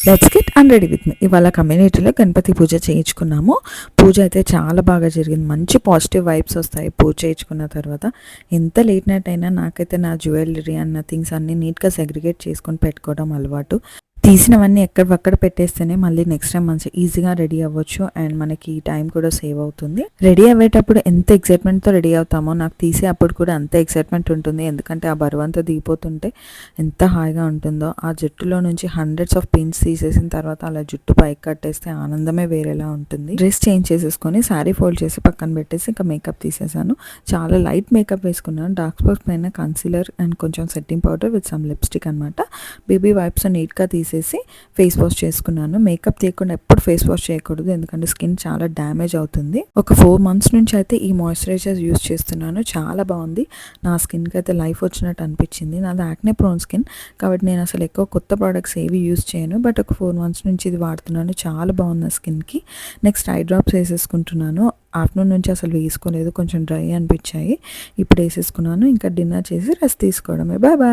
Let's get అన్రెడీ with me. ఇవాళ కమ్యూనిటీలో గణపతి పూజ చేయించుకున్నాము. పూజ అయితే చాలా బాగా జరిగింది. మంచి పాజిటివ్ వైబ్స్ వస్తాయి పూజ చేయించుకున్న తర్వాత. ఎంత లేట్ నైట్ అయినా నాకైతే నా జ్యువెలరీ అన్న థింగ్స్ అన్నీ నీట్గా సెగ్రిగేట్ చేసుకొని పెట్టుకోవడం అలవాటు. తీసినవన్నీ ఎక్కడివక్కడ పెట్టేస్తేనే మళ్ళీ నెక్స్ట్ టైం మంచి ఈజీగా రెడీ అవ్వచ్చు అండ్ మనకి టైం కూడా సేవ్ అవుతుంది. రెడీ అయ్యేటప్పుడు ఎంత ఎక్సైట్మెంట్తో రెడీ అవుతామో నాకు తీసే అప్పుడు కూడా అంత ఎక్సైట్మెంట్ ఉంటుంది. ఎందుకంటే ఆ బరువంతా దిగిపోతుంటే ఎంత హాయిగా ఉంటుందో. ఆ జుట్టులో నుంచి హండ్రెడ్స్ ఆఫ్ పిన్స్ తీసేసిన తర్వాత అలా జుట్టు పైకి కట్టేస్తే ఆనందమే వేరేలా ఉంటుంది. డ్రెస్ చేంజ్ చేసేసుకొని శారీ ఫోల్డ్ చేసి పక్కన పెట్టేసి ఇంకా మేకప్ తీసేసాను. చాలా లైట్ మేకప్ వేసుకున్నాను. డార్క్ స్పాట్స్ పైన కన్సీలర్ అండ్ కొంచెం setting powder with some lipstick అనమాట. బేబీ వైప్స్ నీట్గా తీసేసి ఫేస్ వాష్ చేసుకున్నాను. మేకప్ తీయకుండా ఎప్పుడు ఫేస్ వాష్ చేయకూడదు, ఎందుకంటే స్కిన్ చాలా డ్యామేజ్ అవుతుంది. ఒక 4 months నుంచి అయితే ఈ మాయిశ్చరైజర్ యూస్ చేస్తున్నాను. చాలా బాగుంది. నా స్కిన్కి అయితే లైఫ్ వచ్చినట్టు అనిపించింది. నాది యాక్నే ప్రోన్ స్కిన్ కాబట్టి నేను అసలు ఎక్కువ కొత్త ప్రోడక్ట్స్ ఏవి యూస్ చేయను. బట్ ఒక 4 months నుంచి ఇది వాడుతున్నాను. చాలా బాగుంది నా స్కిన్కి. నెక్స్ట్ ఐ డ్రాప్స్ వేసేసుకుంటున్నాను. ఆఫ్టర్నూన్ నుంచి అసలు వేసుకోలేదు, కొంచెం డ్రై అనిపించాయి. ఇప్పుడు వేసేసుకున్నాను. ఇంకా డిన్నర్ చేసి రెస్ట్ తీసుకోవడమే. Bye bye.